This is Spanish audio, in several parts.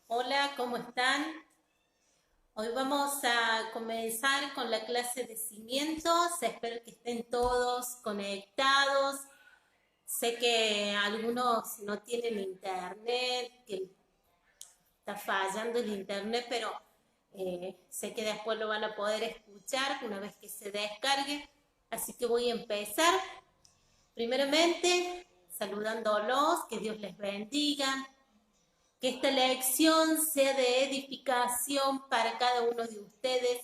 Hola, ¿cómo están? Hoy vamos a comenzar con la clase de cimientos. Espero que estén todos conectados. Sé que algunos no tienen internet, que está fallando el internet, pero sé que después lo van a poder escuchar una vez que se descargue. Así que voy a empezar. Primeramente, saludándolos, que Dios les bendiga. Que esta lección sea de edificación para cada uno de ustedes.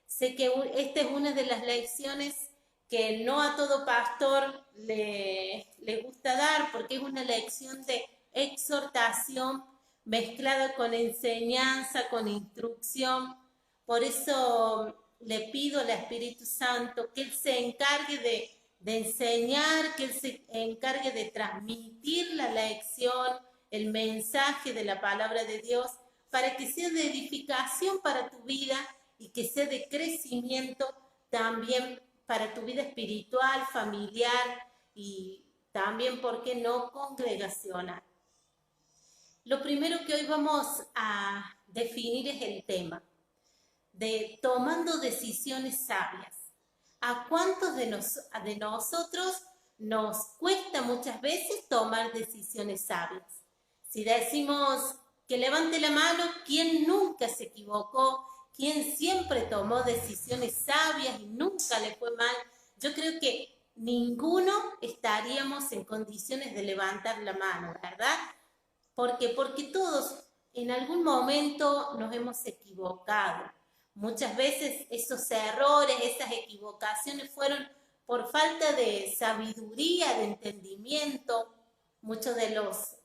Sé que esta es una de las lecciones que no a todo pastor le gusta dar, porque es una lección de exhortación mezclada con enseñanza, con instrucción. Por eso le pido al Espíritu Santo que Él se encargue de enseñar, que Él se encargue de transmitir la lección, el mensaje de la palabra de Dios, para que sea de edificación para tu vida y que sea de crecimiento también para tu vida espiritual, familiar y también, ¿por qué no?, congregacional. Lo primero que hoy vamos a definir es el tema de tomando decisiones sabias. ¿A cuántos de nosotros nos cuesta muchas veces tomar decisiones sabias? Si decimos que levante la mano, ¿quién nunca se equivocó? ¿Quién siempre tomó decisiones sabias y nunca le fue mal? Yo creo que ninguno estaríamos en condiciones de levantar la mano, ¿verdad? ¿Por qué? Porque todos en algún momento nos hemos equivocado. Muchas veces esos errores, esas equivocaciones fueron por falta de sabiduría, de entendimiento. Muchos de los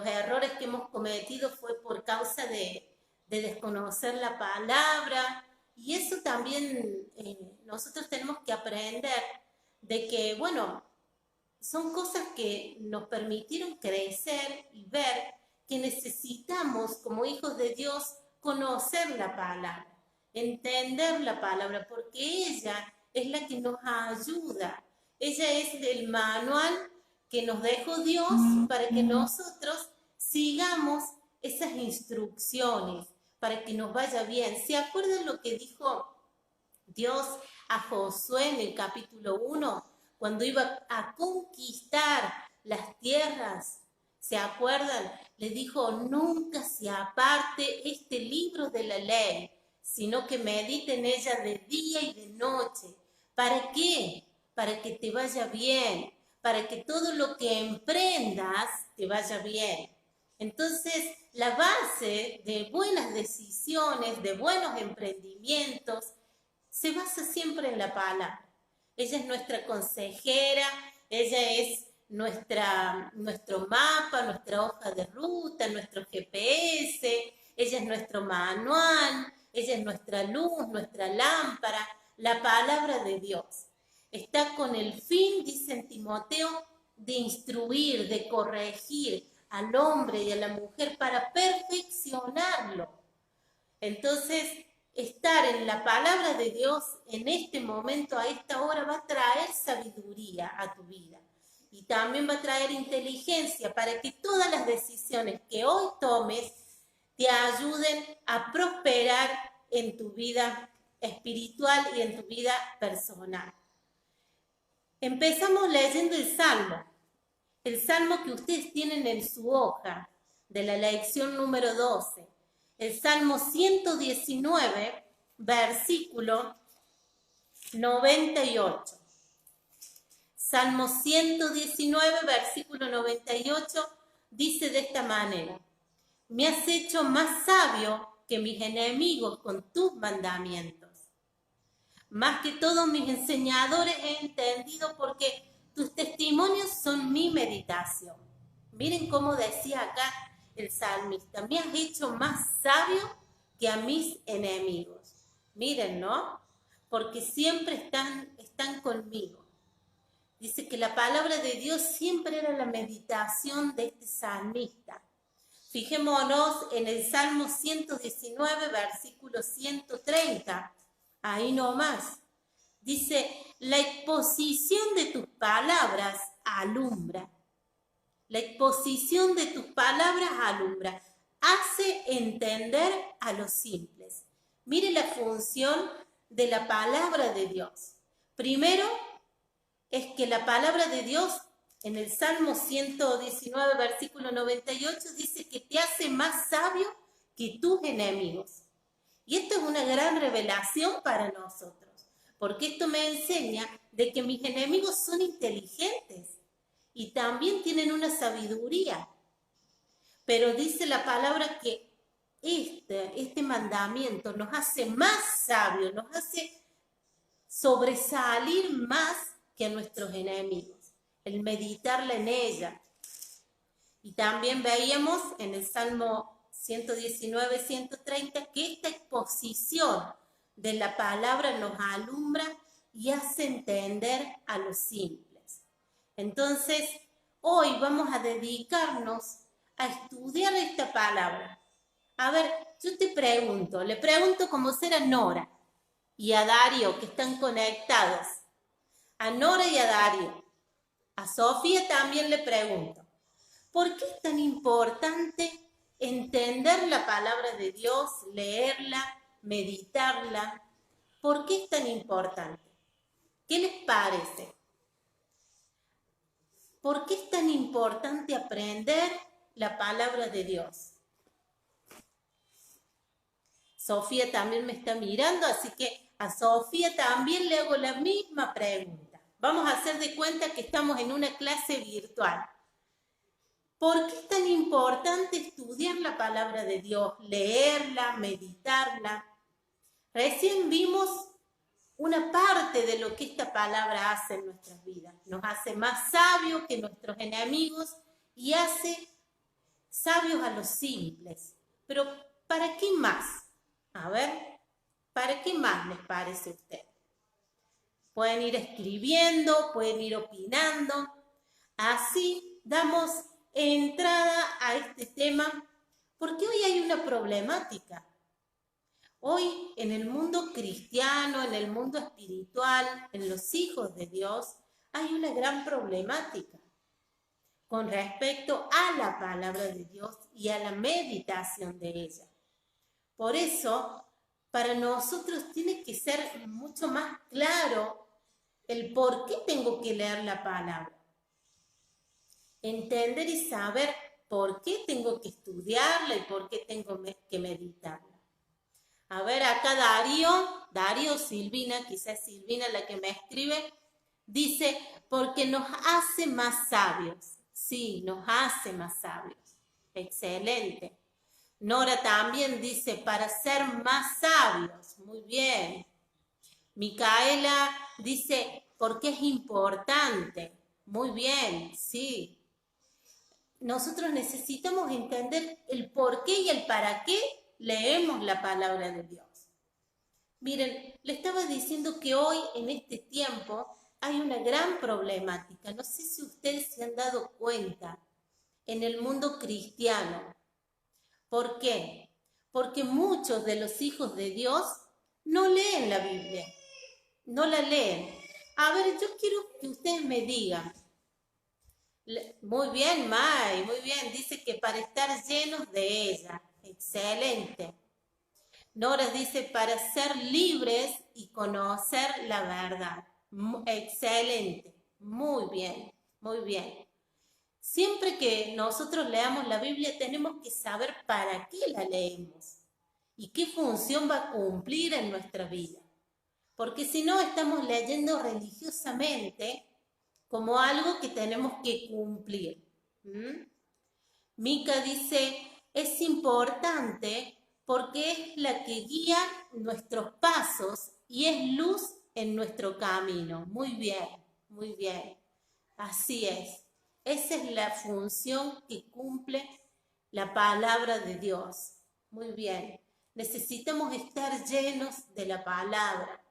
errores que hemos cometido fue por causa de desconocer la palabra. Y eso también nosotros tenemos que aprender de que, bueno, son cosas que nos permitieron crecer y ver que necesitamos, como hijos de Dios, conocer la palabra, entender la palabra, porque ella es la que nos ayuda. Ella es el manual que nos dejó Dios para que nosotros sigamos esas instrucciones, para que nos vaya bien. ¿Se acuerdan lo que dijo Dios a Josué en el capítulo 1, cuando iba a conquistar las tierras? ¿Se acuerdan? Le dijo, nunca se aparte este libro de la ley, sino que medite en ella de día y de noche. ¿Para qué? Para que te vaya bien, para que todo lo que emprendas te vaya bien. Entonces, la base de buenas decisiones, de buenos emprendimientos, se basa siempre en la palabra. Ella es nuestra consejera, ella es nuestro mapa, nuestra hoja de ruta, nuestro GPS, ella es nuestro manual, ella es nuestra luz, nuestra lámpara, la palabra de Dios. Está con el fin, dice en Timoteo, de instruir, de corregir al hombre y a la mujer para perfeccionarlo. Entonces, estar en la palabra de Dios en este momento, a esta hora, va a traer sabiduría a tu vida. Y también va a traer inteligencia para que todas las decisiones que hoy tomes te ayuden a prosperar en tu vida espiritual y en tu vida personal. Empezamos leyendo el salmo que ustedes tienen en su hoja de la lección número 12. El Salmo 119, versículo 98. Salmo 119, versículo 98, dice de esta manera: me has hecho más sabio que mis enemigos con tus mandamientos. Más que todos mis enseñadores he entendido, porque tus testimonios son mi meditación. Miren cómo decía acá el salmista: me has hecho más sabio que a mis enemigos. Miren, ¿no? Porque siempre están conmigo. Dice que la palabra de Dios siempre era la meditación de este salmista. Fijémonos en el Salmo 119, versículo 130. Ahí nomás. Dice, la exposición de tus palabras alumbra. La exposición de tus palabras alumbra. hace entender a los simples. Mire la función de la palabra de Dios. Primero, es que la palabra de Dios en el Salmo 119, versículo 98, dice que te hace más sabio que tus enemigos. Y esto es una gran revelación para nosotros, porque esto me enseña de que mis enemigos son inteligentes y también tienen una sabiduría. Pero dice la palabra que este mandamiento nos hace más sabios, nos hace sobresalir más que a nuestros enemigos, el meditarla en ella. Y también veíamos en el Salmo 119, 130 que esta exposición de la palabra nos alumbra y hace entender a los simples. Entonces, hoy vamos a dedicarnos a estudiar esta palabra. A ver, yo te pregunto, le pregunto como será Nora y a Darío, que están conectados. A Nora y a Darío. A Sofía también le pregunto, ¿por qué es tan importante entender la palabra de Dios, leerla, meditarla? ¿Por qué es tan importante? ¿Qué les parece? ¿Por qué es tan importante aprender la palabra de Dios? Sofía también me está mirando, así que a Sofía también le hago la misma pregunta. Vamos a hacer de cuenta que estamos en una clase virtual. ¿Por qué es tan importante estudiar la palabra de Dios, leerla, meditarla? Recién vimos una parte de lo que esta palabra hace en nuestras vidas. Nos hace más sabios que nuestros enemigos y hace sabios a los simples. Pero, ¿para qué más? A ver, ¿para qué más les parece a ustedes? Pueden ir escribiendo, pueden ir opinando. Así damos entrada a este tema, porque hoy hay una problemática. Hoy en el mundo cristiano, en el mundo espiritual, en los hijos de Dios, hay una gran problemática con respecto a la palabra de Dios y a la meditación de ella. Por eso, para nosotros tiene que ser mucho más claro el por qué tengo que leer la palabra. Entender y saber por qué tengo que estudiarla y por qué tengo que meditarla. A ver, acá Darío Silvina, quizás Silvina la que me escribe, dice, porque nos hace más sabios. Sí, nos hace más sabios. Excelente. Nora también dice, para ser más sabios. Muy bien. Micaela dice, porque es importante. Muy bien, sí. Nosotros necesitamos entender el por qué y el para qué leemos la palabra de Dios. Miren, le estaba diciendo que hoy, en este tiempo, hay una gran problemática. No sé si ustedes se han dado cuenta en el mundo cristiano. ¿Por qué? Porque muchos de los hijos de Dios no leen la Biblia, no la leen. A ver, yo quiero que ustedes me digan. Muy bien, May, muy bien. Dice que para estar llenos de ella. Excelente. Nora dice para ser libres y conocer la verdad. Excelente. Muy bien, muy bien. Siempre que nosotros leamos la Biblia tenemos que saber para qué la leemos y qué función va a cumplir en nuestra vida. Porque si no estamos leyendo religiosamente como algo que tenemos que cumplir. Mica dice, es importante porque es la que guía nuestros pasos y es luz en nuestro camino. Muy bien, muy bien. Así es. Esa es la función que cumple la palabra de Dios. Muy bien. Necesitamos estar llenos de la palabra.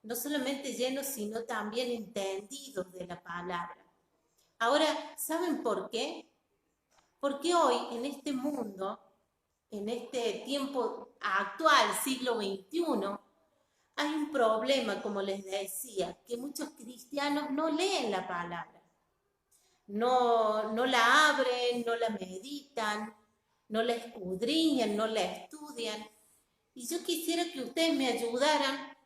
No solamente llenos, sino también entendidos de la palabra. Ahora, ¿saben por qué? Porque hoy, en este mundo, en este tiempo actual, siglo XXI, hay un problema, como les decía, que muchos cristianos no leen la palabra. No la abren, no la meditan, no la escudriñan, no la estudian. Y yo quisiera que ustedes me ayudaran,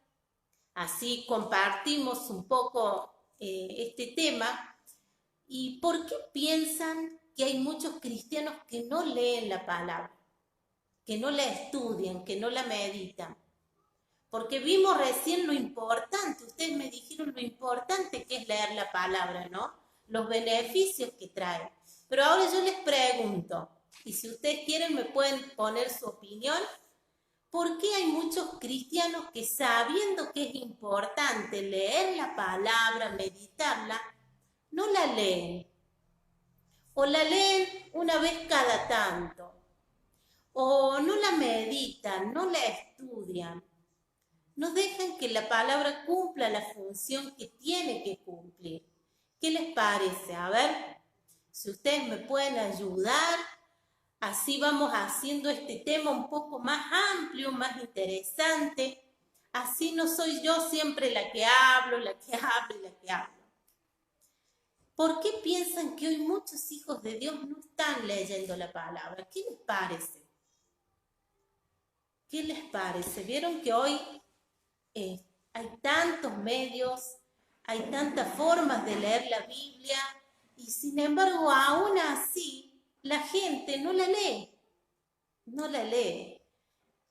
así compartimos un poco este tema. ¿Y por qué piensan que hay muchos cristianos que no leen la palabra, que no la estudian, que no la meditan? Porque vimos recién lo importante, ustedes me dijeron lo importante que es leer la palabra, ¿no? Los beneficios que trae. Pero ahora yo les pregunto, y si ustedes quieren me pueden poner su opinión, ¿por qué hay muchos cristianos que sabiendo que es importante leer la palabra, meditarla, no la leen? O la leen una vez cada tanto, o no la meditan, no la estudian. No dejan que la palabra cumpla la función que tiene que cumplir. ¿Qué les parece? A ver, si ustedes me pueden ayudar, así vamos haciendo este tema un poco más amplio, más interesante. Así no soy yo siempre la que hablo, la que hablo y la que hablo. ¿Por qué piensan que hoy muchos hijos de Dios no están leyendo la palabra? ¿Qué les parece? ¿Qué les parece? ¿Vieron que hoy hay tantos medios, hay tantas formas de leer la Biblia y sin embargo aún así la gente no la lee, no la lee?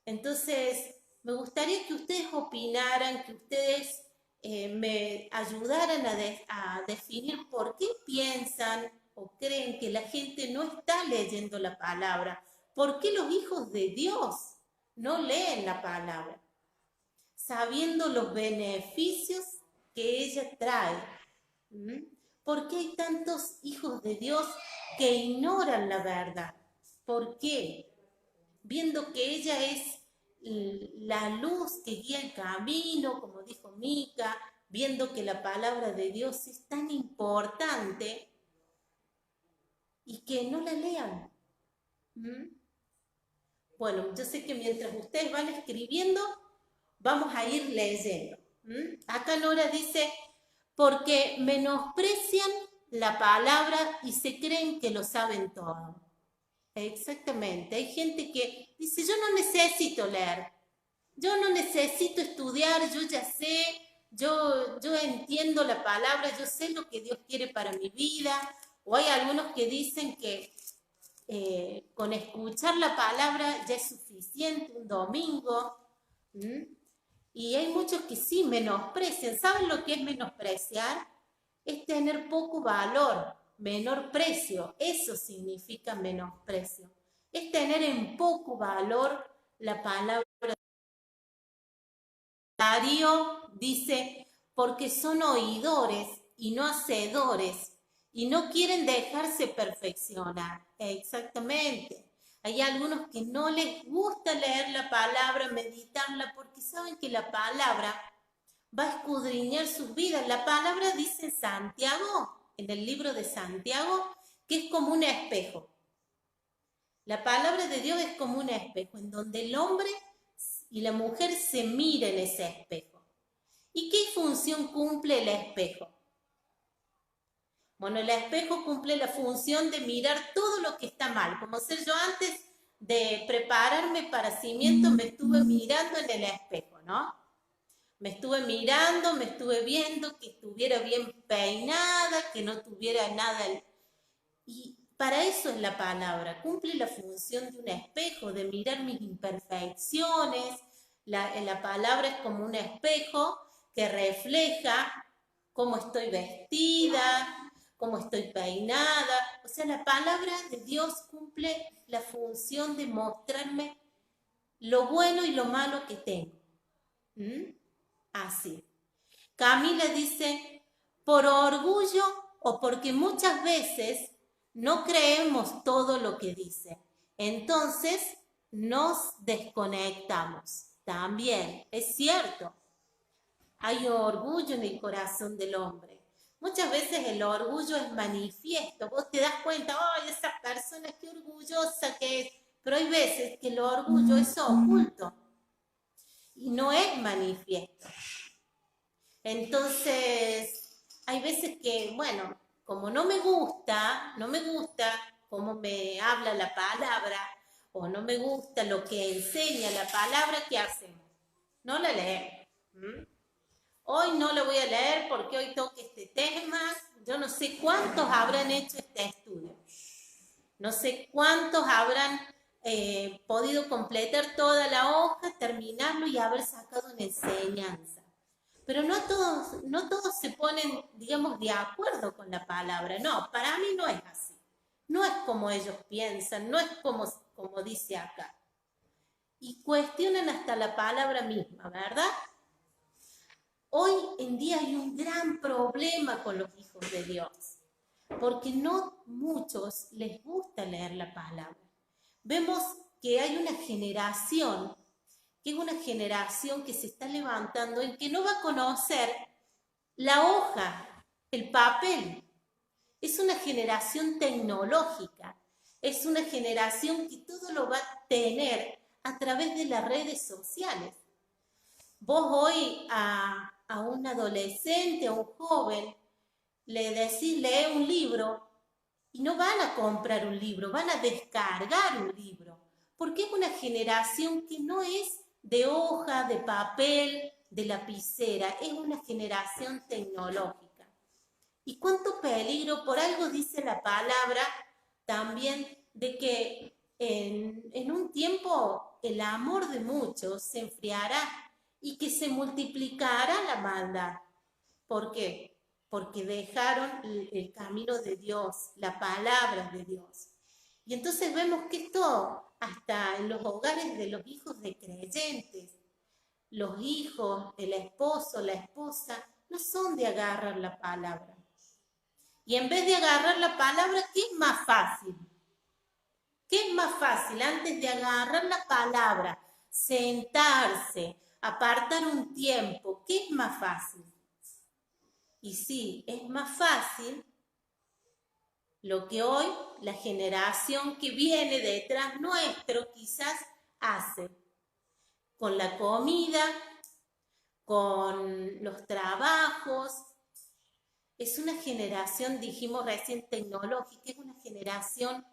Entonces me gustaría que ustedes opinaran, que ustedes me ayudaran a definir por qué piensan o creen que la gente no está leyendo la palabra. ¿Por qué los hijos de Dios no leen la palabra, sabiendo los beneficios que ella trae? ¿Por qué hay tantos hijos de Dios que ignoran la verdad? ¿Por qué? Viendo que ella es la luz que guía el camino, como dijo Mica, viendo que la palabra de Dios es tan importante y que no la lean. Bueno, yo sé que mientras ustedes van escribiendo, vamos a ir leyendo. Acá Nora dice, porque menosprecian la palabra y se creen que lo saben todo. Exactamente, hay gente que dice, yo no necesito leer, yo no necesito estudiar, yo ya sé, yo entiendo la palabra, yo sé lo que Dios quiere para mi vida. O hay algunos que dicen que con escuchar la palabra ya es suficiente un domingo. Y hay muchos que sí menosprecian. ¿Saben lo que es menospreciar? Es tener poco valor, menor precio. Eso significa menosprecio. Es tener en poco valor la palabra. Darío dice, porque son oidores y no hacedores, y no quieren dejarse perfeccionar. Exactamente. Hay algunos que no les gusta leer la palabra, meditarla, porque saben que la palabra va a escudriñar sus vidas. La palabra dice en Santiago, en el libro de Santiago, que es como un espejo. La palabra de Dios es como un espejo, en donde el hombre y la mujer se miran en ese espejo. ¿Y qué función cumple el espejo? Bueno, el espejo cumple la función de mirar todo lo que está mal. Como ser yo antes de prepararme para cimiento, me estuve mirando en el espejo, ¿no? Me estuve mirando, me estuve viendo que estuviera bien peinada, que no tuviera nada. Y para eso es la palabra, cumple la función de un espejo, de mirar mis imperfecciones. La palabra es como un espejo que refleja cómo estoy vestida, cómo estoy peinada. O sea, la palabra de Dios cumple la función de mostrarme lo bueno y lo malo que tengo. Así. Camila dice, por orgullo o porque muchas veces no creemos todo lo que dice. Entonces nos desconectamos. También es cierto. Hay orgullo en el corazón del hombre. Muchas veces el orgullo es manifiesto. Vos te das cuenta, ¡ay, esa persona qué orgullosa que es! Pero hay veces que el orgullo es oculto y no es manifiesto. Entonces, hay veces que, bueno, como no me gusta cómo me habla la palabra, o no me gusta lo que enseña la palabra, ¿qué hacemos? No la leemos. Hoy no lo voy a leer porque hoy toca este tema. Yo no sé cuántos habrán hecho este estudio. No sé cuántos habrán podido completar toda la hoja, terminarlo y haber sacado una enseñanza. Pero no todos se ponen, digamos, de acuerdo con la palabra. No, para mí no es así. No es como ellos piensan, no es como dice acá. Y cuestionan hasta la palabra misma, ¿verdad? Hoy en día hay un gran problema con los hijos de Dios, porque no muchos les gusta leer la palabra. Vemos que hay una generación, que es una generación que se está levantando en que no va a conocer la hoja, el papel. Es una generación tecnológica, es una generación que todo lo va a tener a través de las redes sociales. Vos hoy a un adolescente, a un joven, le decís, lee un libro, y no van a comprar un libro, van a descargar un libro, porque es una generación que no es de hoja, de papel, de lapicera, es una generación tecnológica. Y cuánto peligro, por algo dice la palabra también, de que en un tiempo el amor de muchos se enfriará y que se multiplicará la maldad. ¿Por qué? Porque dejaron el camino de Dios, la palabra de Dios. Y entonces vemos que esto hasta en los hogares de los hijos de creyentes, los hijos, el esposo, la esposa, no son de agarrar la palabra. Y en vez de agarrar la palabra, ¿qué es más fácil? ¿Qué es más fácil antes de agarrar la palabra? Sentarse, apartar un tiempo. ¿Qué es más fácil? Y sí, es más fácil lo que hoy la generación que viene detrás nuestro quizás hace con la comida, con los trabajos. Es una generación, dijimos recién, tecnológica, es una generación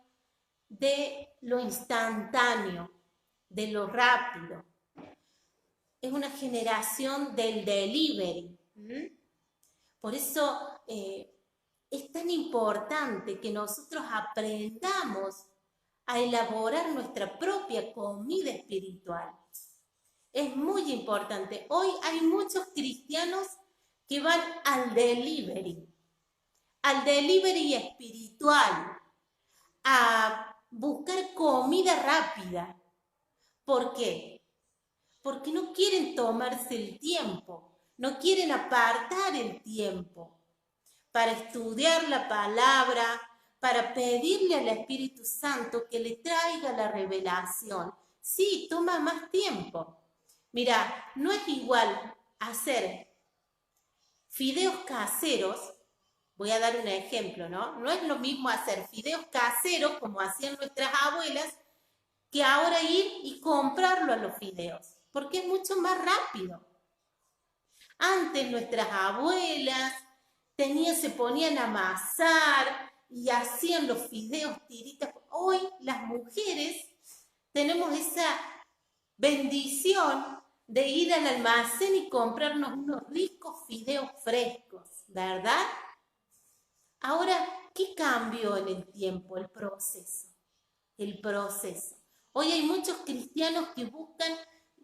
de lo instantáneo, de lo rápido. Es una generación del delivery. Por eso es tan importante que nosotros aprendamos a elaborar nuestra propia comida espiritual. Es muy importante. Hoy hay muchos cristianos que van al delivery espiritual, a buscar comida rápida. ¿Por qué? Porque no quieren tomarse el tiempo, no quieren apartar el tiempo para estudiar la palabra, para pedirle al Espíritu Santo que le traiga la revelación. Sí, toma más tiempo. Mira, no es igual hacer fideos caseros, voy a dar un ejemplo, ¿no? No es lo mismo hacer fideos caseros como hacían nuestras abuelas, que ahora ir y comprarlo a los fideos, porque es mucho más rápido. Antes nuestras abuelas se ponían a amasar y hacían los fideos tiritas. Hoy las mujeres tenemos esa bendición de ir al almacén y comprarnos unos ricos fideos frescos, ¿verdad? Ahora, ¿qué cambió en el tiempo? El proceso. Hoy hay muchos cristianos que buscan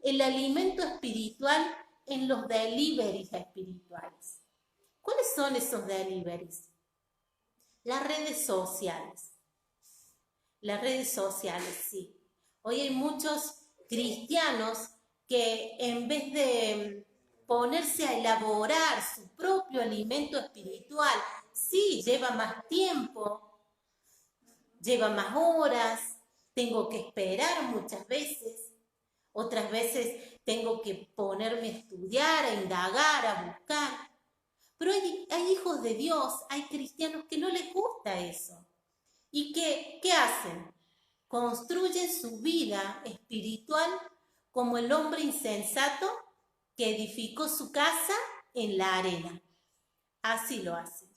el alimento espiritual en los deliveries espirituales. ¿Cuáles son esos deliveries? Las redes sociales. Las redes sociales, sí. Hoy hay muchos cristianos que en vez de ponerse a elaborar su propio alimento espiritual, sí, lleva más tiempo, lleva más horas, tengo que esperar muchas veces, otras veces tengo que ponerme a estudiar, a indagar, a buscar. Pero hay hijos de Dios, hay cristianos que no les gusta eso. ¿Y qué hacen? Construyen su vida espiritual como el hombre insensato que edificó su casa en la arena. Así lo hacen.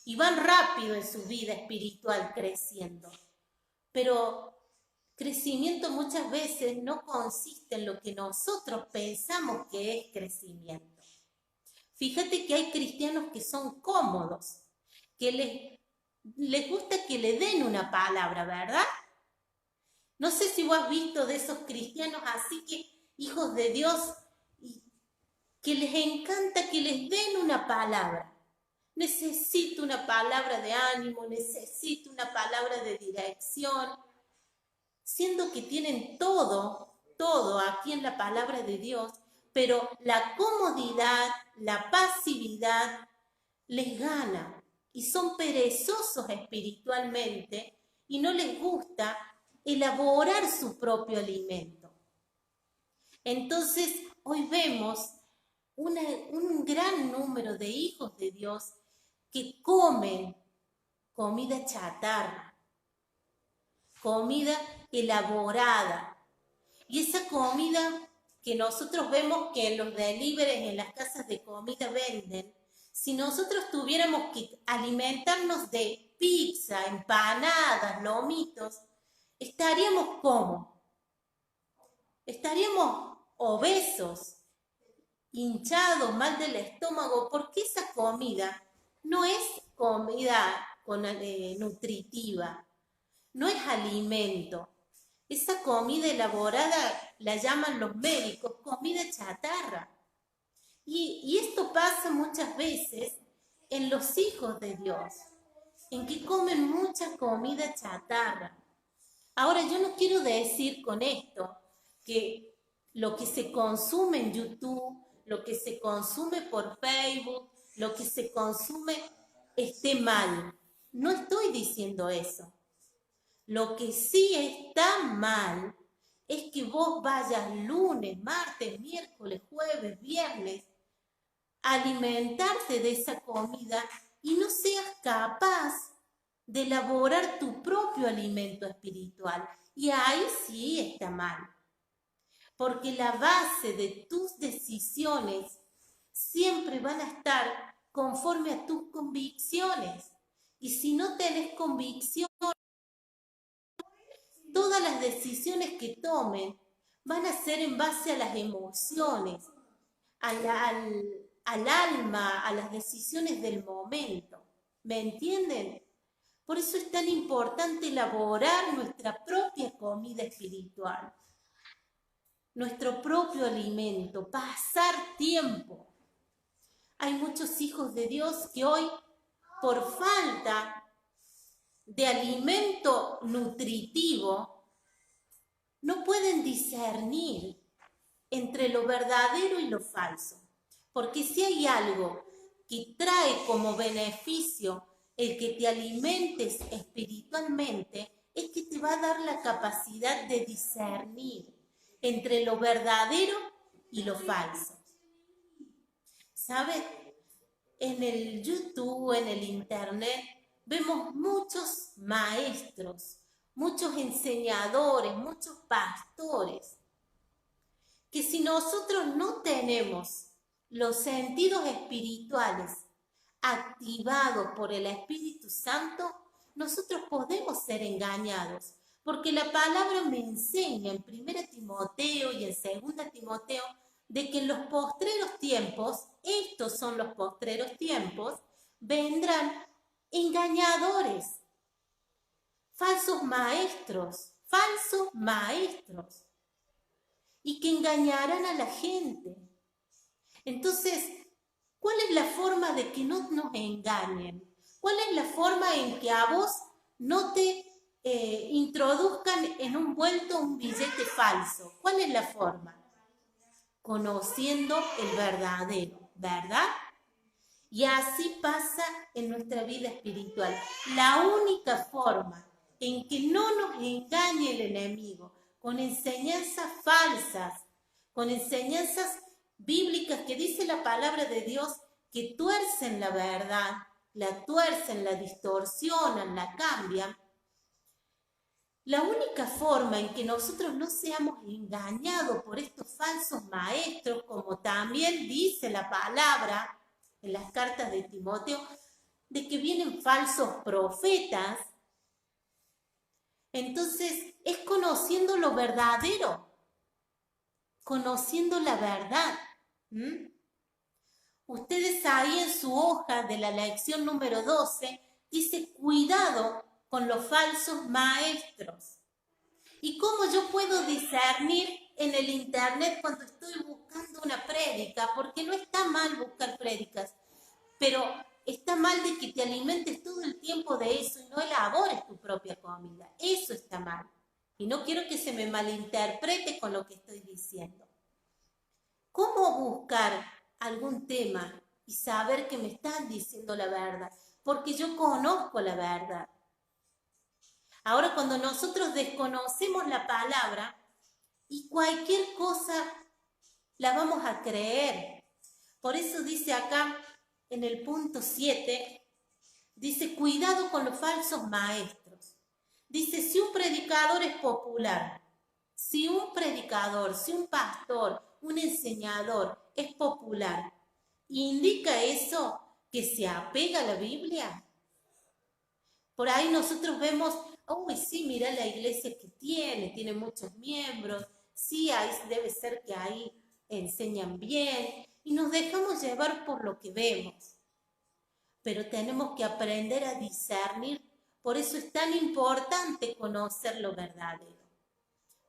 Y van rápido en su vida espiritual creciendo. Pero Crecimiento muchas veces no consiste en lo que nosotros pensamos que es crecimiento. Fíjate que hay cristianos que son cómodos, que les gusta que le den una palabra, ¿verdad? No sé si vos has visto de esos cristianos así que, hijos de Dios, que les encanta que les den una palabra. Necesito una palabra de ánimo, necesito una palabra de dirección, siendo que tienen todo aquí en la palabra de Dios, pero la comodidad, la pasividad les gana y son perezosos espiritualmente y no les gusta elaborar su propio alimento. Entonces, hoy vemos un gran número de hijos de Dios que comen comida chatarra, comida elaborada. Y esa comida que nosotros vemos que en los deliveries, en las casas de comida venden, si nosotros tuviéramos que alimentarnos de pizza, empanadas, lomitos, estaríamos ¿cómo? Estaríamos obesos, hinchados, mal del estómago, porque esa comida no es comida nutritiva, no es alimento. Esa comida elaborada la llaman los médicos comida chatarra. Y esto pasa muchas veces en los hijos de Dios, en que comen mucha comida chatarra. Ahora, yo no quiero decir con esto que lo que se consume en YouTube, lo que se consume por Facebook, lo que se consume esté mal. No estoy diciendo eso. Lo que sí está mal es que vos vayas lunes, martes, miércoles, jueves, viernes a alimentarte de esa comida y no seas capaz de elaborar tu propio alimento espiritual. Y ahí sí está mal. Porque la base de tus decisiones siempre van a estar conforme a tus convicciones. Y si no tenés convicción, todas las decisiones que tomen van a ser en base a las emociones, al alma, a las decisiones del momento. ¿Me entienden? Por eso es tan importante elaborar nuestra propia comida espiritual, nuestro propio alimento, pasar tiempo. Hay muchos hijos de Dios que hoy, por falta de alimento nutritivo, no pueden discernir entre lo verdadero y lo falso. Porque si hay algo que trae como beneficio el que te alimentes espiritualmente, es que te va a dar la capacidad de discernir entre lo verdadero y lo falso. ¿Sabes? En el YouTube, en el Internet, vemos muchos maestros, muchos enseñadores, muchos pastores, que si nosotros no tenemos los sentidos espirituales activados por el Espíritu Santo, nosotros podemos ser engañados. Porque la palabra me enseña en 1 Timoteo y en 2 Timoteo de que en los postreros tiempos, estos son los postreros tiempos, vendrán engañadores, falsos maestros, y que engañarán a la gente. Entonces, ¿cuál es la forma de que no nos engañen? ¿Cuál es la forma en que a vos no te introduzcan en un vuelto un billete falso? ¿Cuál es la forma? Conociendo el verdadero, ¿verdad? Y así pasa en nuestra vida espiritual. La única forma en que no nos engañe el enemigo con enseñanzas falsas, con enseñanzas bíblicas que dice la palabra de Dios que tuercen la verdad, la tuercen, la distorsionan, la cambian. La única forma en que nosotros no seamos engañados por estos falsos maestros, como también dice la palabra en las cartas de Timoteo, de que vienen falsos profetas. Entonces, es conociendo lo verdadero, conociendo la verdad. ¿Mm? Ustedes ahí en su hoja de la lección número 12, dice cuidado con los falsos maestros. ¿Y cómo yo puedo discernir en el internet cuando estoy buscando una prédica? Porque no está mal buscar prédicas, pero está mal de que te alimentes todo el tiempo de eso y no elabores tu propia comida. Eso está mal. Y no quiero que se me malinterprete con lo que estoy diciendo. ¿Cómo buscar algún tema y saber que me están diciendo la verdad? Porque yo conozco la verdad. Ahora, cuando nosotros desconocemos la palabra y cualquier cosa la vamos a creer. Por eso dice acá en el punto 7, dice cuidado con los falsos maestros. Dice, si un predicador es popular, si un predicador, si un pastor, un enseñador es popular, ¿indica eso que se apega a la Biblia? Por ahí nosotros vemos, uy, sí, mira la iglesia que tiene muchos miembros, sí, ahí debe ser que ahí enseñan bien, y nos dejamos llevar por lo que vemos. Pero tenemos que aprender a discernir, por eso es tan importante conocer lo verdadero.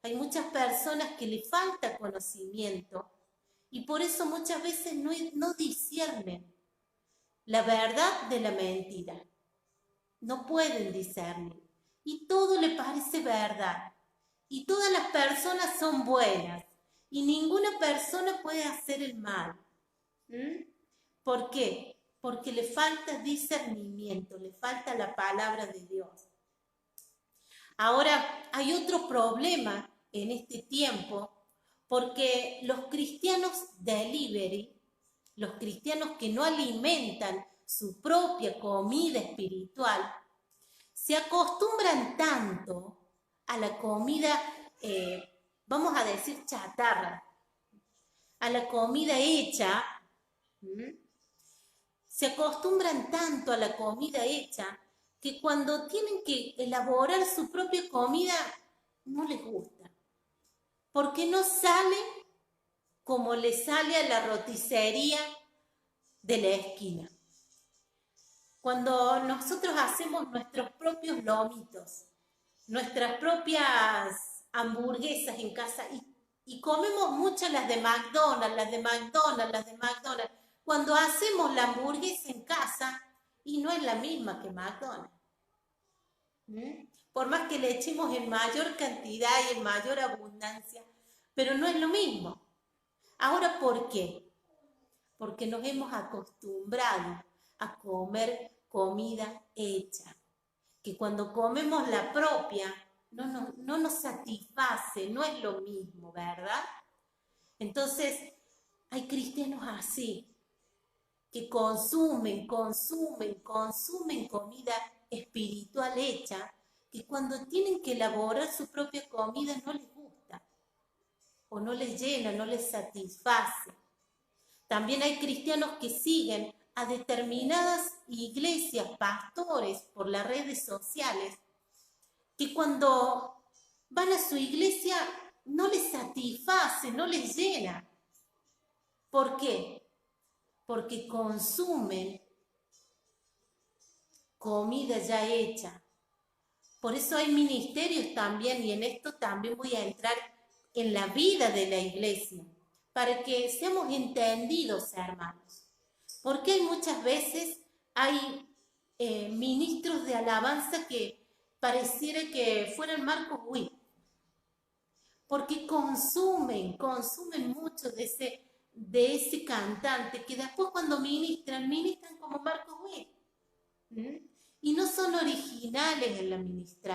Hay muchas personas que le falta conocimiento y por eso muchas veces no disciernen la verdad de la mentira. No pueden discernir. Y todo le parece verdad. Y todas las personas son buenas. Y ninguna persona puede hacer el mal. ¿Por qué? Porque le falta discernimiento, le falta la palabra de Dios. Ahora, hay otro problema en este tiempo, porque los cristianos delivery, los cristianos que no alimentan su propia comida espiritual, se acostumbran tanto a la comida, vamos a decir chatarra, a la comida hecha, se acostumbran tanto a la comida hecha que cuando tienen que elaborar su propia comida no les gusta, porque no sale como le sale a la roticería de la esquina. Cuando nosotros hacemos nuestros propios lomitos, nuestras propias hamburguesas en casa y comemos mucho las de McDonald's, cuando hacemos la hamburguesa en casa y no es la misma que McDonald's. Por más que le echemos en mayor cantidad y en mayor abundancia, pero no es lo mismo. Ahora, ¿por qué? Porque nos hemos acostumbrado a comer comida hecha, que cuando comemos la propia no nos satisface, no es lo mismo, ¿verdad? Entonces, hay cristianos así, que consumen comida espiritual hecha, que cuando tienen que elaborar su propia comida no les gusta, o no les llena, no les satisface. También hay cristianos que siguen a determinadas iglesias, pastores por las redes sociales, que cuando van a su iglesia no les satisface, no les llena. ¿Por qué? Porque consumen comida ya hecha. Por eso hay ministerios también, y en esto también voy a entrar en la vida de la iglesia, para que seamos entendidos, hermanos. Porque hay muchas veces, hay ministros de alabanza que pareciera que fueran Marcos Witt, porque consumen mucho de ese cantante, que después cuando ministran como Marcos Witt, y no son originales en la ministración.